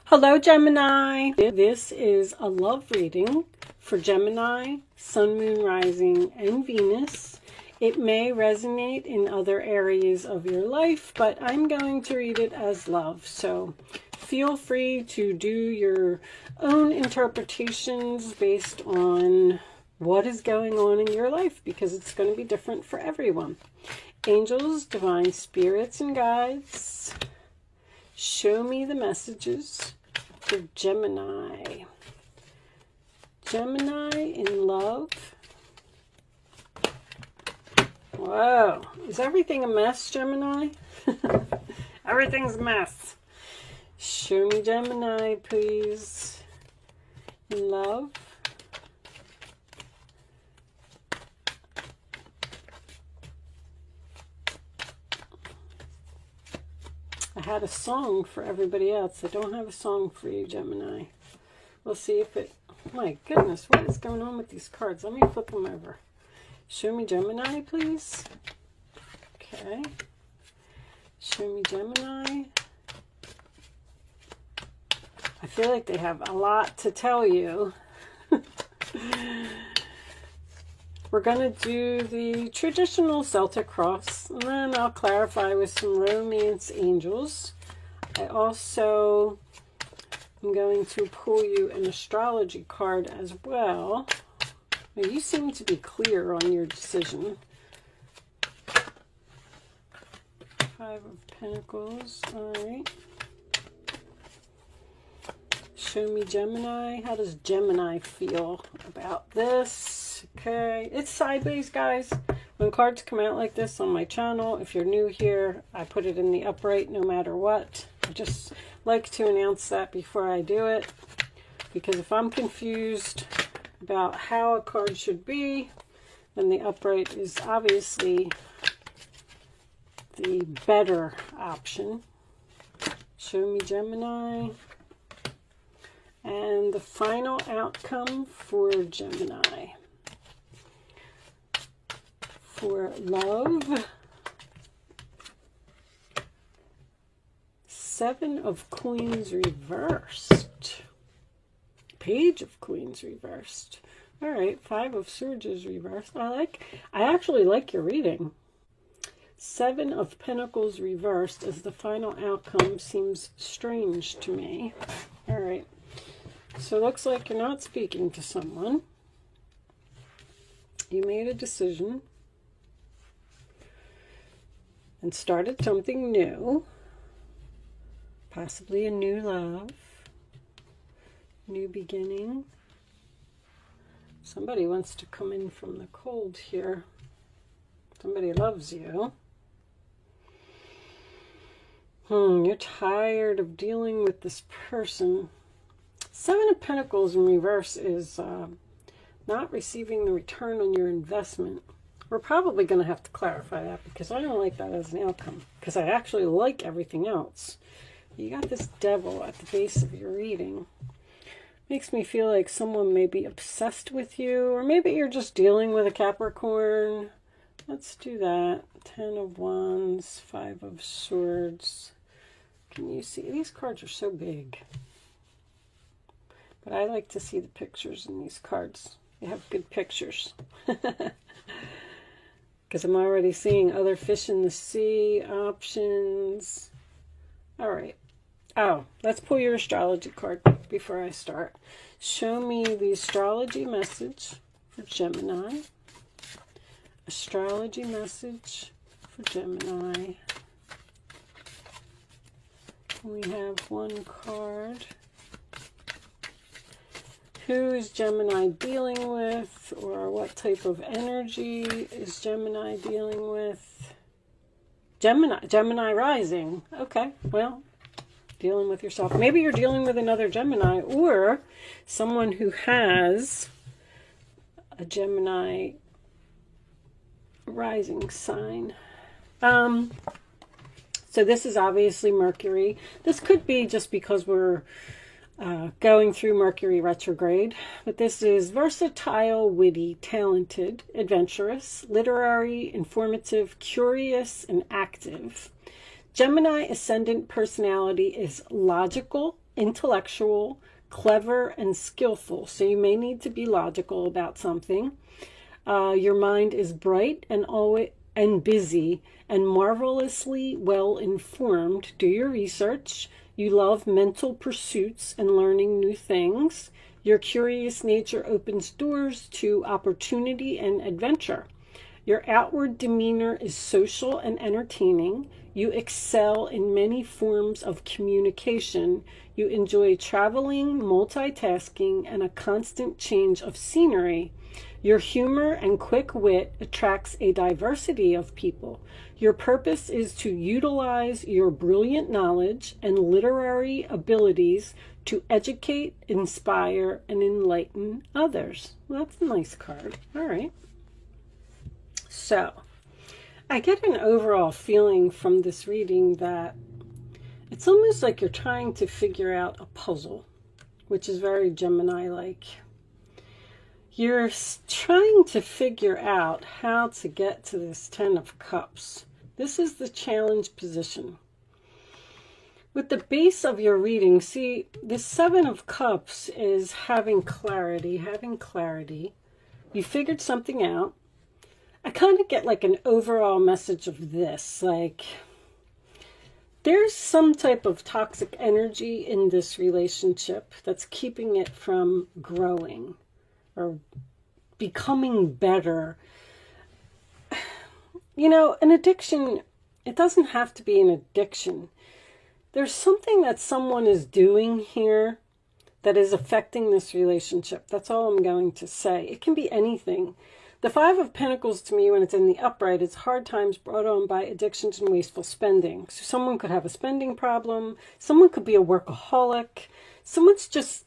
Hello, Gemini. This is a love reading for Gemini, Sun, Moon, Rising, and Venus. It may resonate in other areas of your life, but I'm going to read it as love. So feel free to do your own interpretations based on what is going on in your life, because it's going to be different for everyone. Angels, divine spirits, and guides, show me the messages for Gemini. Gemini in love. Whoa. Is everything a mess, Gemini? Everything's a mess. Show me Gemini, please. In love. I had a song for everybody else. I don't have a song for you, Gemini. We'll see if it... My goodness, what is going on with these cards? Let me flip them over. Show me Gemini, please. Okay. Show me Gemini. I feel like they have a lot to tell you. We're going to do the traditional Celtic cross, and then I'll clarify with some romance angels. I also am going to pull you an astrology card as well. Now, you seem to be clear on your decision. Five of Pentacles. All right. Show me Gemini. How does Gemini feel about this? Okay, it's sideways, guys. When cards come out like this on my channel, if you're new here, I put it in the upright no matter what. I just like to announce that before I do it, because if I'm confused about how a card should be, then the upright is obviously the better option. Show me Gemini. And the final outcome for Gemini. For love, Seven of Coins reversed. Page of Coins reversed. All right, Five of Swords is reversed. I actually like your reading. Seven of Pentacles reversed as the final outcome seems strange to me. All right. So it looks like you're not speaking to someone. You made a decision and started something new. Possibly a new love. New beginning. Somebody wants to come in from the cold here. Somebody loves you. You're tired of dealing with this person. Seven of Pentacles in reverse is not receiving the return on your investment. We're probably going to have to clarify that, because I don't like that as an outcome, because I actually like everything else. You got this Devil at the base of your reading. Makes me feel like someone may be obsessed with you, or maybe you're just dealing with a Capricorn. Let's do that. Ten of Wands, Five of Swords. Can you see? These cards are so big. But I like to see the pictures in these cards. They have good pictures. Because I'm already seeing other fish in the sea options. All right. Oh, let's pull your astrology card before I start. Show me the astrology message for Gemini. Astrology message for Gemini. We have one card. Who is Gemini dealing with, or what type of energy is Gemini dealing with? Gemini rising. Okay, well, dealing with yourself. Maybe you're dealing with another Gemini, or someone who has a Gemini rising sign. So this is obviously Mercury. This could be just because we're going through Mercury retrograde, but this is versatile, witty, talented, adventurous, literary, informative, curious, and active. Gemini ascendant personality is logical, intellectual, clever, and skillful. So you may need to be logical about something. Your mind is bright and busy and marvelously well informed. Do your research. You love mental pursuits and learning new things. Your curious nature opens doors to opportunity and adventure. Your outward demeanor is social and entertaining. You excel in many forms of communication. You enjoy traveling, multitasking, and a constant change of scenery. Your humor and quick wit attracts a diversity of people. Your purpose is to utilize your brilliant knowledge and literary abilities to educate, inspire, and enlighten others. Well, that's a nice card. All right. So, I get an overall feeling from this reading that it's almost like you're trying to figure out a puzzle, which is very Gemini-like. You're trying to figure out how to get to this Ten of Cups. This is the challenge position. With the base of your reading, see, the Seven of Cups is having clarity, You figured something out. I kind of get like an overall message of this, like there's some type of toxic energy in this relationship that's keeping it from growing or becoming better. You know, an addiction, it doesn't have to be an addiction. There's something that someone is doing here that is affecting this relationship. That's all I'm going to say. It can be anything. The Five of Pentacles to me, when it's in the upright, it's hard times brought on by addictions and wasteful spending. So someone could have a spending problem. Someone could be a workaholic. Someone's just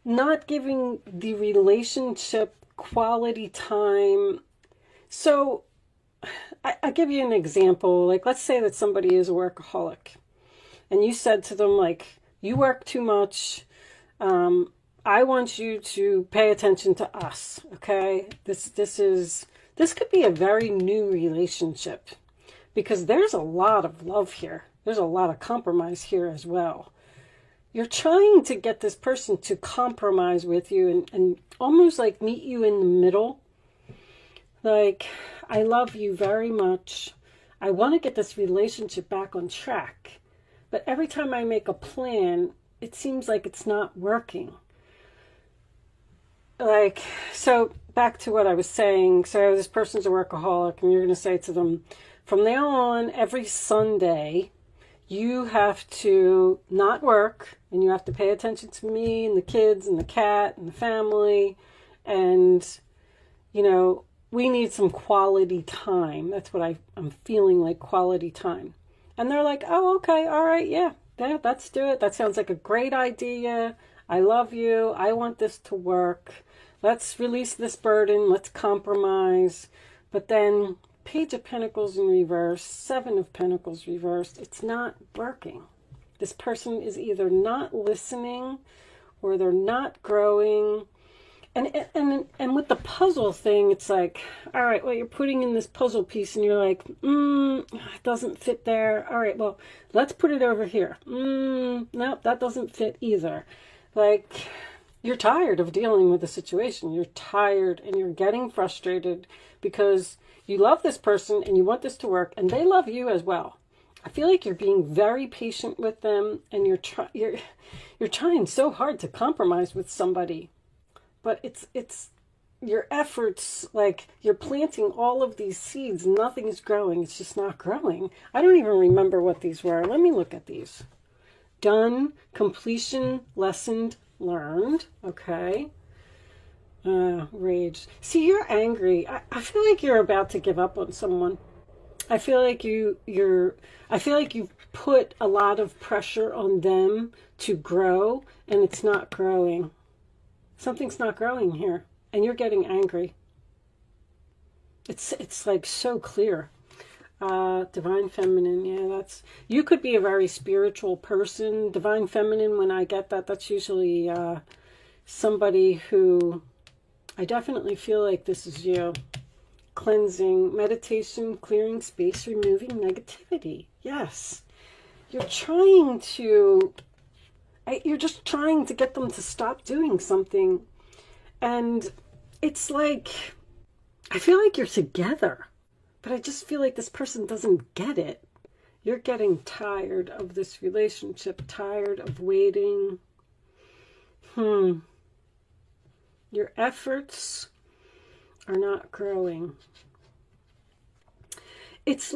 not giving the relationship quality time. So I give you an example. Like, let's say that somebody is a workaholic and you said to them, like, you work too much. I want you to pay attention to us, okay? This could be a very new relationship because there's a lot of love here. There's a lot of compromise here as well. You're trying to get this person to compromise with you and almost like meet you in the middle. Like, I love you very much. I want to get this relationship back on track. But every time I make a plan, it seems like it's not working. Like, so back to what I was saying. So this person's a workaholic and you're going to say to them, from now on, every Sunday, you have to not work and you have to pay attention to me and the kids and the cat and the family. And, you know, we need some quality time. That's what I'm feeling, like quality time. And they're like, oh, okay, all right, yeah, let's do it. That sounds like a great idea. I love you. I want this to work. Let's release this burden. Let's compromise. But then Page of Pentacles in reverse, Seven of Pentacles reversed. It's not working. This person is either not listening or they're not growing. And with the puzzle thing, it's like, all right, well, you're putting in this puzzle piece and you're like, it doesn't fit there. All right, well, let's put it over here. Nope, that doesn't fit either. Like, you're tired of dealing with the situation. You're tired and you're getting frustrated because you love this person and you want this to work and they love you as well. I feel like you're being very patient with them and you're trying so hard to compromise with somebody. But it's your efforts, like you're planting all of these seeds. Nothing is growing. It's just not growing. I don't even remember what these were. Let me look at these. Done, completion, lessened, learned. Okay. Rage. See, you're angry. I feel like you're about to give up on someone. I feel like I feel like you've put a lot of pressure on them to grow and it's not growing. Something's not growing here and you're getting angry. It's like so clear. Divine Feminine, yeah, you could be a very spiritual person. Divine Feminine, when I get that, that's usually somebody who, I definitely feel like this is you. Cleansing, meditation, clearing space, removing negativity. Yes. You're trying to You're just trying to get them to stop doing something. And it's like, I feel like you're together, but I just feel like this person doesn't get it. You're getting tired of this relationship, tired of waiting. Your efforts are not growing. It's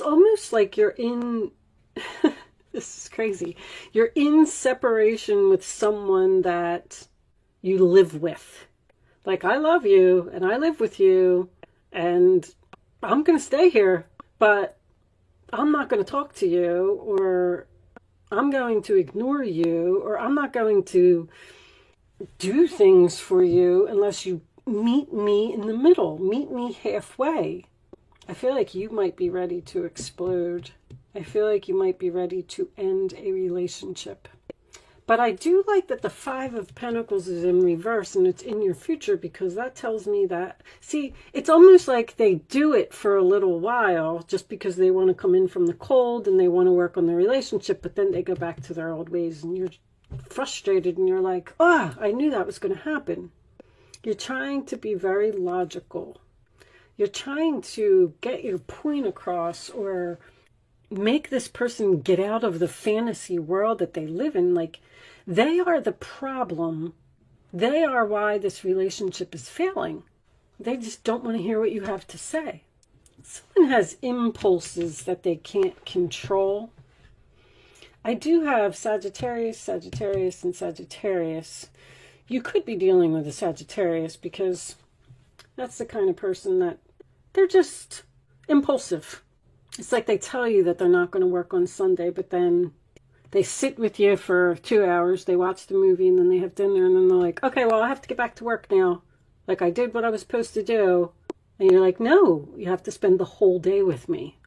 almost like you're in, this is crazy. You're in separation with someone that you live with. Like, I love you and I live with you and I'm going to stay here, but I'm not going to talk to you, or I'm going to ignore you, or I'm not going to do things for you unless you meet me in the middle, meet me halfway. I feel like you might be ready to explode. I feel like you might be ready to end a relationship. But I do like that the Five of Pentacles is in reverse and it's in your future, because that tells me that, see, it's almost like they do it for a little while just because they want to come in from the cold and they want to work on their relationship, but then they go back to their old ways and you're frustrated and you're like, I knew that was going to happen. You're trying to be very logical. You're trying to get your point across, or make this person get out of the fantasy world that they live in. Like, they are the problem. They are why this relationship is failing. They just don't want to hear what you have to say. Someone has impulses that they can't control. I do have Sagittarius, Sagittarius, and Sagittarius. You could be dealing with a Sagittarius, because that's the kind of person that they're just impulsive. It's like they tell you that they're not going to work on Sunday, but then they sit with you for 2 hours, they watch the movie, and then they have dinner, and then they're like, okay, well, I have to get back to work now. Like, I did what I was supposed to do. And you're like, no, you have to spend the whole day with me.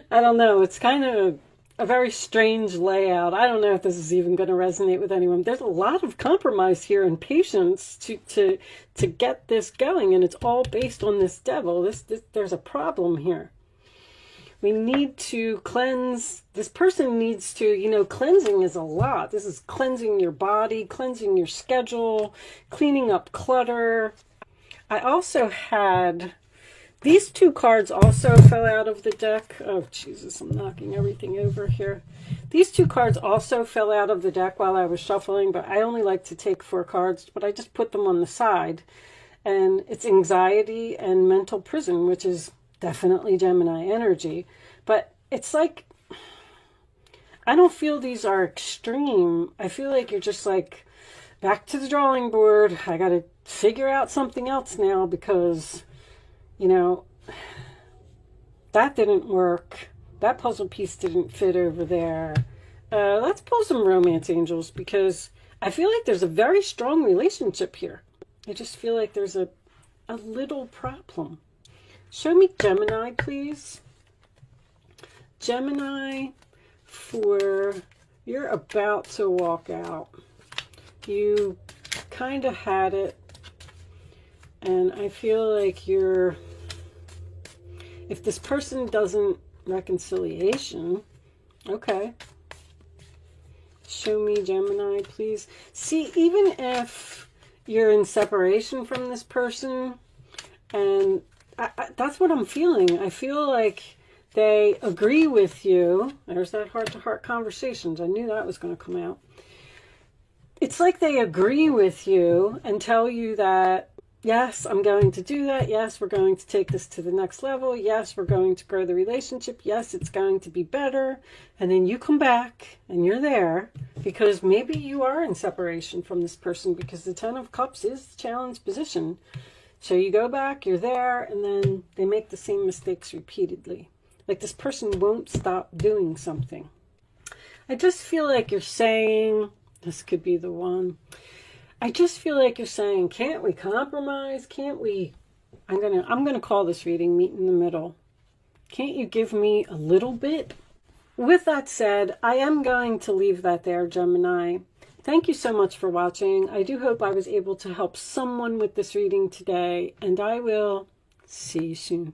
I don't know. It's kind of a very strange layout. I don't know if this is even going to resonate with anyone. There's a lot of compromise here and patience to get this going, and it's all based on this devil. There's a problem here. We need to cleanse. This person needs to, cleansing is a lot. This is cleansing your body, cleansing your schedule, cleaning up clutter. I also had, these two cards also fell out of the deck. Oh, Jesus, I'm knocking everything over here. These two cards also fell out of the deck while I was shuffling, but I only like to take 4 cards, but I just put them on the side. And it's anxiety and mental prison, which is definitely Gemini energy. But it's like, I don't feel these are extreme. I feel like you're just like, back to the drawing board. I got to figure out something else now, because that didn't work. That puzzle piece didn't fit over there. Let's pull some romance angels, because I feel like there's a very strong relationship here. I just feel like there's a little problem. Show me Gemini, please. Gemini, you're about to walk out. You kind of had it. And I feel like if this person doesn't reconciliation, okay. Show me Gemini, please. See, even if you're in separation from this person, and that's what I'm feeling. I feel like they agree with you. There's that heart-to-heart conversations. I knew that was going to come out. It's like they agree with you and tell you that, yes, I'm going to do that. Yes, we're going to take this to the next level. Yes, we're going to grow the relationship. Yes, it's going to be better. And then you come back and you're there, because maybe you are in separation from this person, because the 10 of Cups is the challenge position. So you go back, you're there, and then they make the same mistakes repeatedly. Like, this person won't stop doing something. I just feel like you're saying, this could be the one. I just feel like you're saying, can't we compromise? Can't we, I'm gonna call this reading Meet in the Middle. Can't you give me a little bit? With that said, I am going to leave that there, Gemini. Thank you so much for watching. I do hope I was able to help someone with this reading today, and I will see you soon.